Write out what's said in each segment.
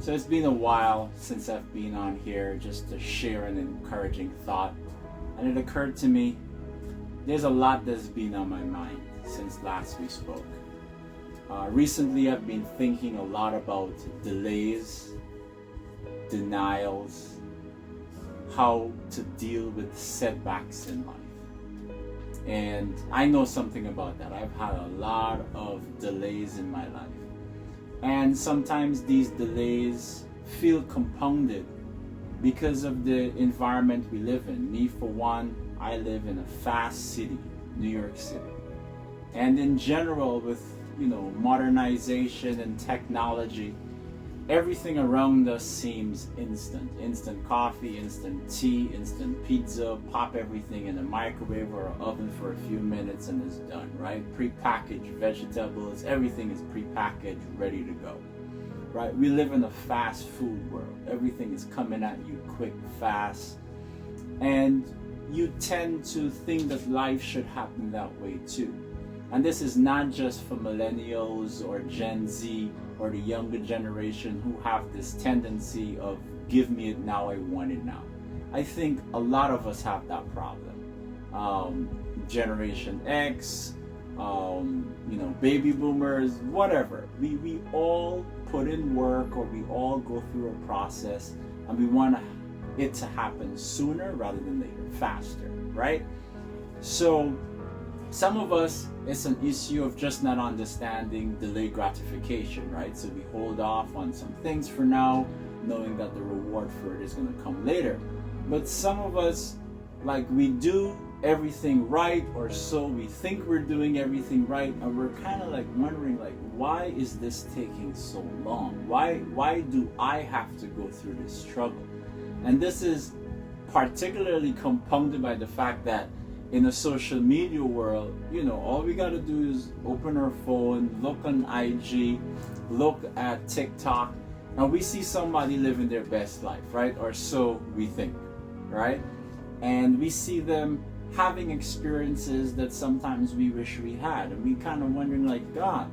So it's been a while since I've been on here just to share an encouraging thought. And it occurred to me, there's a lot that's been on my mind since last we spoke. Recently I've been thinking a lot about delays, denials, how to deal with setbacks in life. And I know something about that. I've had a lot of delays in my life. And sometimes these delays feel compounded because of the environment we live in. Me, for one, I live in a fast city, New York City. And in general, with modernization and technology, everything around us seems instant. Instant coffee, instant tea, instant pizza, pop everything in a microwave or an oven for a few minutes and it's done, right? Prepackaged vegetables, everything is prepackaged, ready to go, right? We live in a fast food world. Everything is coming at you quick, fast. And you tend to think that life should happen that way too. And this is not just for millennials or Gen Z or the younger generation who have this tendency of give me it now, I want it now. I think a lot of us have that problem. Generation X, baby boomers, whatever. We all put in work or we all go through a process and we want it to happen sooner rather than later, faster, right? So some of us, it's an issue of just not understanding delayed gratification, right? So we hold off on some things for now, knowing that the reward for it is going to come later. But some of us, we do everything right, or so we think we're doing everything right, and we're kind of wondering, why is this taking so long? Why do I have to go through this struggle? And this is particularly compounded by the fact that in a social media world, all we gotta do is open our phone, look on IG, look at TikTok, and we see somebody living their best life, right? Or so we think, right? And we see them having experiences that sometimes we wish we had, and we kind of wondering, God,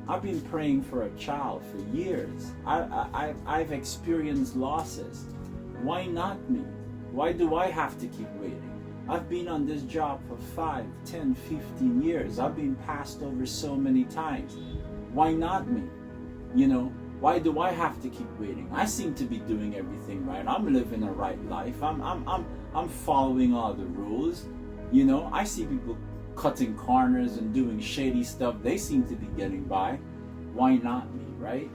I've been praying for a child for years. I've experienced losses. Why not me? Why do I have to keep waiting? I've been on this job for 5, 10, 15 years. I've been passed over so many times. Why not me? Why do I have to keep waiting? I seem to be doing everything right. I'm living a right life. I'm following all the rules. I see people cutting corners and doing shady stuff. They seem to be getting by. Why not me, right?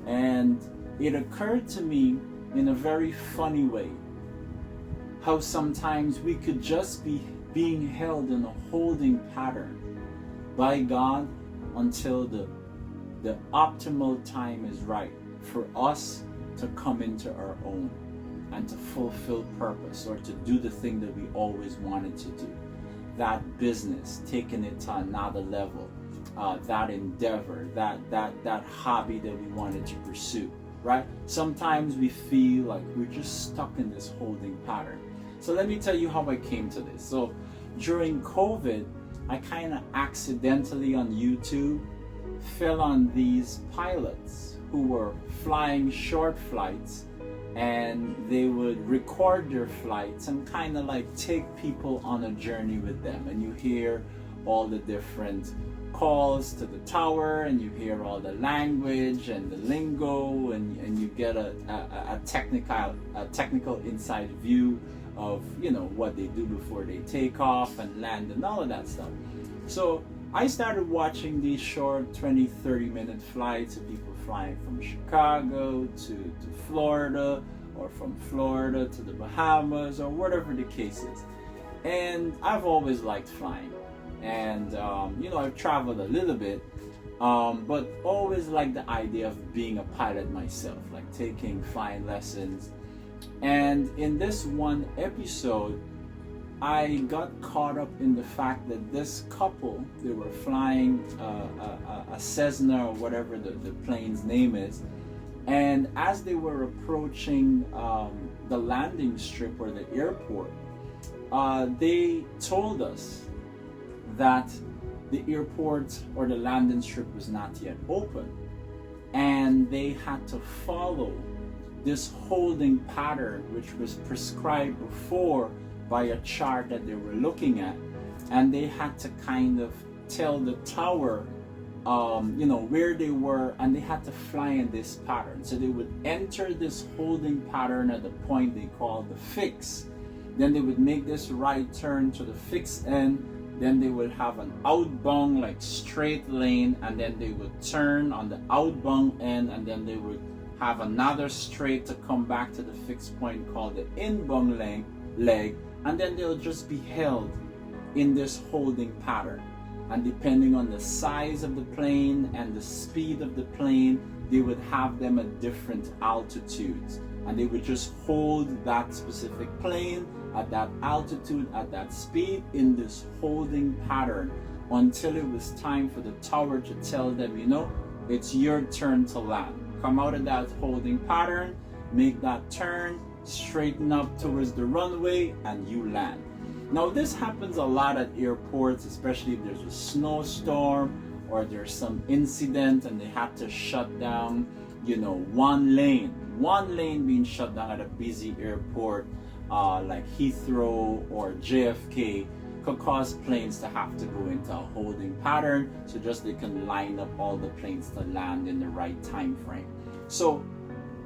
And it occurred to me in a very funny way how sometimes we could just be being held in a holding pattern by God until the optimal time is right for us to come into our own and to fulfill purpose, or to do the thing that we always wanted to do. That business, taking it to another level, that endeavor, that hobby that we wanted to pursue, right? Sometimes we feel like we're just stuck in this holding pattern. So let me tell you how I came to this. So during COVID, I kind of accidentally on YouTube fell on these pilots who were flying short flights, and they would record their flights and kind of take people on a journey with them. And you hear all the different calls to the tower, and you hear all the language and the lingo, and you get a technical inside view of what they do before they take off and land and all of that stuff. So I started watching these short 20-30 minute flights of people flying from Chicago to Florida, or from Florida to the Bahamas, or whatever the case is. And I've always liked flying, and I've traveled a little bit, but always liked the idea of being a pilot myself, taking flying lessons. And in this one episode, I got caught up in the fact that this couple, they were flying a Cessna or whatever the plane's name is, and as they were approaching the landing strip or the airport, they told us that the airport or the landing strip was not yet open. and they had to follow this holding pattern, which was prescribed before by a chart that they were looking at, and they had to kind of tell the tower where they were, and they had to fly in this pattern. So they would enter this holding pattern at the point they called the fix. Then they would make this right turn to the fixed end. Then they would have an outbound, like straight lane, and then they would turn on the outbound end, and then they would have another straight to come back to the fixed point called the inbound leg, and then they'll just be held in this holding pattern. And depending on the size of the plane and the speed of the plane, they would have them at different altitudes, and they would just hold that specific plane at that altitude, at that speed, in this holding pattern until it was time for the tower to tell them, it's your turn to land. Come out of that holding pattern, make that turn, straighten up towards the runway, and you land. Now, this happens a lot at airports, especially if there's a snowstorm or there's some incident and they have to shut down, one lane being shut down at a busy airport like Heathrow or JFK could cause planes to have to go into a holding pattern, so just they can line up all the planes to land in the right time frame. So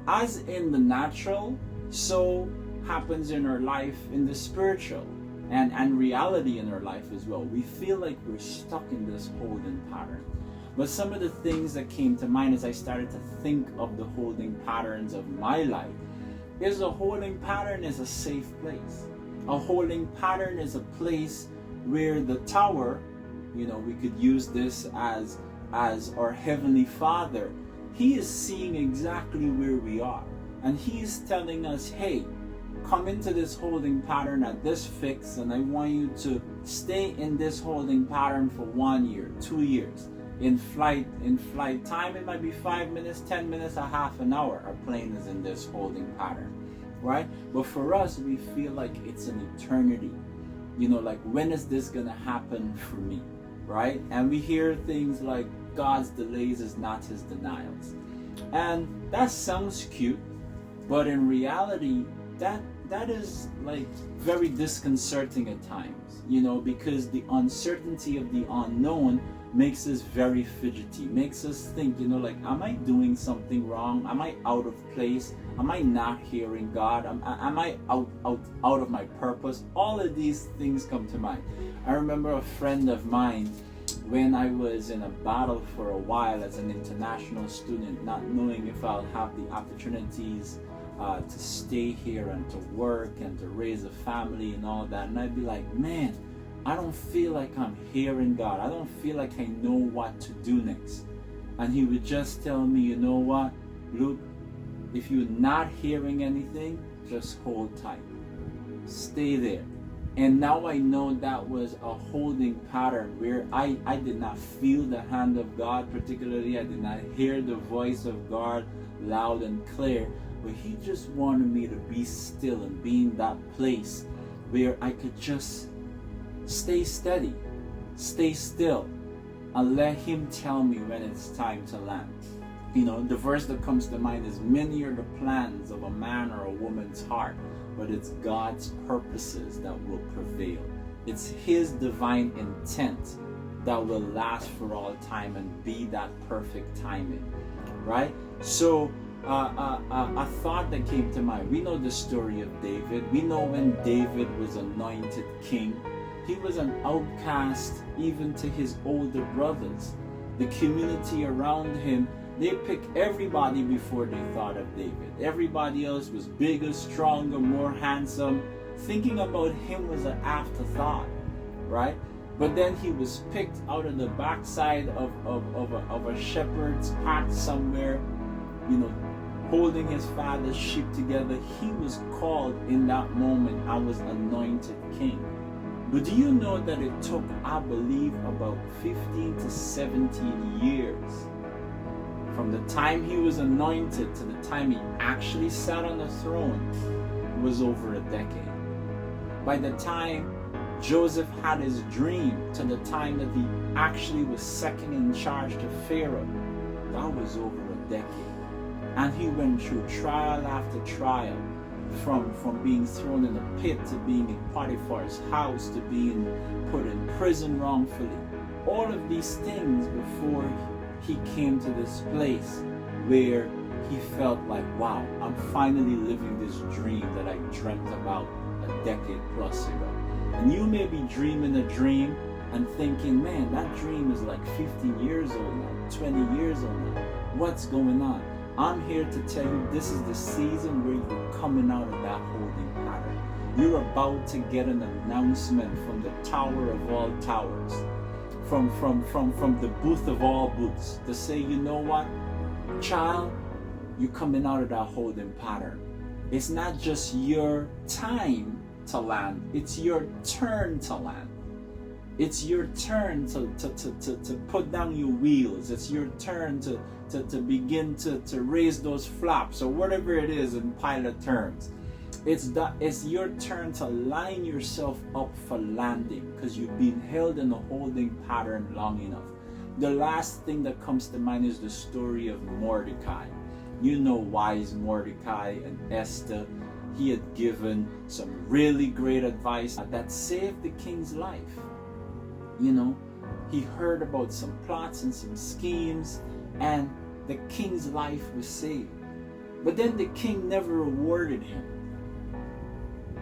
as in the natural, so happens in our life in the spiritual and reality in our life as well. We feel like we're stuck in this holding pattern. But some of the things that came to mind as I started to think of the holding patterns of my life is a holding pattern is a safe place. A holding pattern is a place where the tower, we could use this as our Heavenly Father. He is seeing exactly where we are, and He is telling us, hey, come into this holding pattern at this fix, and I want you to stay in this holding pattern for 1 year, 2 years. In flight time, it might be 5 minutes, 10 minutes, a half an hour. Our plane is in this holding pattern, right? But for us, we feel like it's an eternity. Like, when is this gonna happen for me, right? And we hear things like God's delays is not His denials, and that sounds cute, but in reality, that is like very disconcerting at times, because the uncertainty of the unknown makes us very fidgety, makes us think, like, am I doing something wrong? Am I out of place? Am I not hearing God? Am I out of my purpose? All of these things come to mind. I remember a friend of mine, when I was in a battle for a while as an international student, not knowing if I'll have the opportunities to stay here and to work and to raise a family and all that, and I'd be like, man, I don't feel like I'm hearing God. I don't feel like I know what to do next. And he would just tell me, you know what, Luke, if you're not hearing anything, just hold tight. Stay there. And now I know that was a holding pattern where I did not feel the hand of God particularly. I did not hear the voice of God loud and clear. But He just wanted me to be still and be in that place where I could just stay steady, stay still, and let Him tell me when it's time to land. The verse that comes to mind is, many are the plans of a man or a woman's heart, but it's God's purposes that will prevail. It's His divine intent that will last for all time and be that perfect timing, right? So a thought that came to mind, we know the story of David. We know when David was anointed king, he was an outcast even to his older brothers. The community around him, they picked everybody before they thought of David. Everybody else was bigger, stronger, more handsome. Thinking about him was an afterthought, right? But then he was picked out of the backside of a shepherd's path somewhere, holding his father's sheep together. He was called in that moment and was anointed king. But do you know that it took, I believe, about 15 to 17 years from the time he was anointed to the time he actually sat on the throne? Was over a decade. By the time Joseph had his dream to the time that he actually was second in charge to Pharaoh, that was over a decade. And he went through trial after trial, from being thrown in a pit to being in Potiphar's house to being put in prison wrongfully. All of these things before he came to this place where he felt like, wow, I'm finally living this dream that I dreamt about a decade plus ago. And you may be dreaming a dream and thinking, man, that dream is like 15 years old now, 20 years old now. What's going on? I'm here to tell you this is the season where you're coming out of that holding pattern. You're about to get an announcement from the tower of all towers, from the booth of all booths, to say, you know what, child, you're coming out of that holding pattern. It's not just your time to land, it's your turn to land. It's your turn to put down your wheels. It's your turn to begin to raise those flaps, or whatever it is in pilot terms. It's your turn to line yourself up for landing, because you've been held in a holding pattern long enough. The last thing that comes to mind is the story of Mordecai. You know, wise Mordecai and Esther. He had given some really great advice that saved the king's life. You know, he heard about some plots and some schemes, and the king's life was saved. But then the king never rewarded him.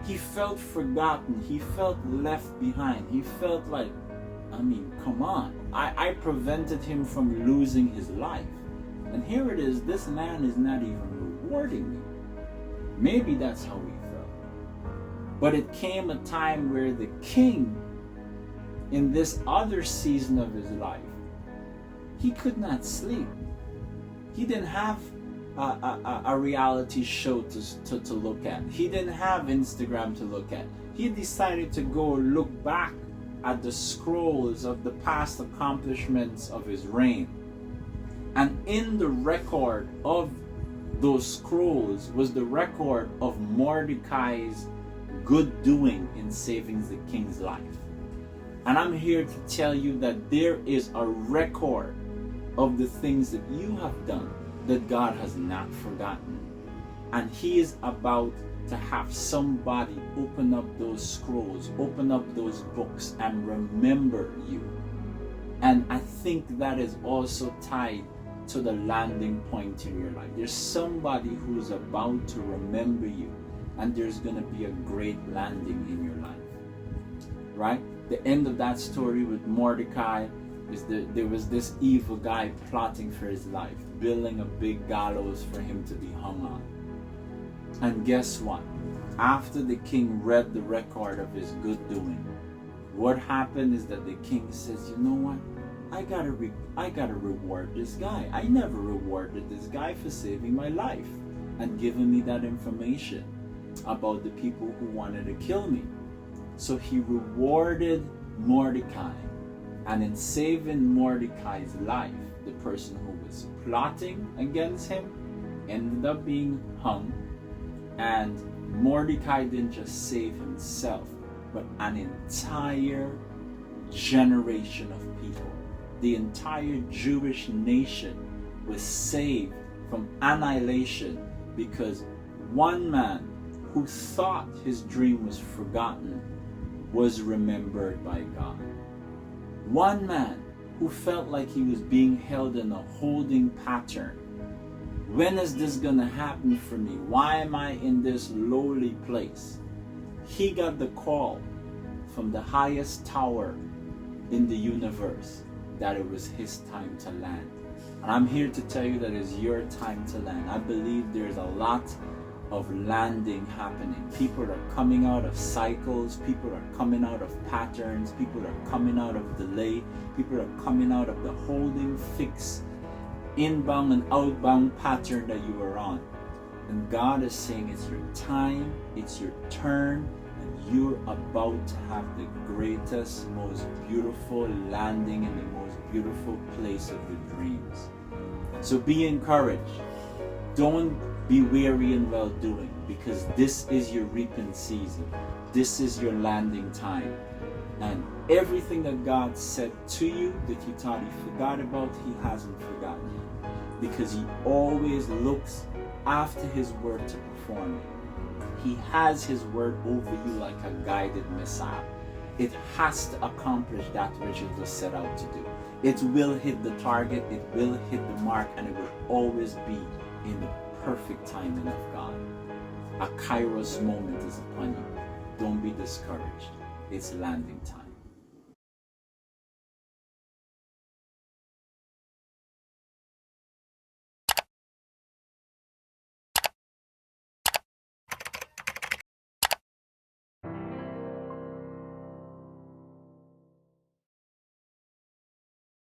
He felt forgotten. He felt left behind. He felt like, I mean, come on. I prevented him from losing his life. And here it is, this man is not even rewarding me. Maybe that's how he felt. But it came a time where the king, in this other season of his life, he could not sleep. He didn't have a reality show to look at. He didn't have Instagram to look at. He decided to go look back at the scrolls of the past accomplishments of his reign. And in the record of those scrolls was the record of Mordecai's good doing in saving the king's life. And I'm here to tell you that there is a record of the things that you have done that God has not forgotten. And He is about to have somebody open up those scrolls, open up those books, and remember you. And I think that is also tied to the landing point in your life. There's somebody who's about to remember you, and there's going to be a great landing in your life. Right? The end of that story with Mordecai is that there was this evil guy plotting for his life, building a big gallows for him to be hung on. And guess what? After the king read the record of his good doing, what happened is that the king says, you know what? I gotta reward this guy. I never rewarded this guy for saving my life and giving me that information about the people who wanted to kill me. So he rewarded Mordecai, and in saving Mordecai's life, the person who was plotting against him ended up being hung. And Mordecai didn't just save himself, but an entire generation of people. The entire Jewish nation was saved from annihilation because one man who thought his dream was forgotten was remembered by God. One man who felt like he was being held in a holding pattern. When is this gonna happen for me? Why am I in this lowly place? He got the call from the highest tower in the universe that it was his time to land. And I'm here to tell you that it's your time to land. I believe there's a lot of landing happening. People are coming out of cycles. People are coming out of patterns. People are coming out of delay. People are coming out of the holding, fixed, inbound and outbound pattern that you were on. And God is saying it's your time, it's your turn, and you're about to have the greatest, most beautiful landing in the most beautiful place of your dreams. So be encouraged. Don't be weary in well doing, because this is your reaping season. This is your landing time. And everything that God said to you that you thought He forgot about, He hasn't forgotten. because He always looks after His word to perform it. He has His word over you like a guided missile. It has to accomplish that which it was set out to do. It will hit the target, it will hit the mark, and it will always be in the perfect timing of God. A Kairos moment is upon you. Don't be discouraged. It's landing time.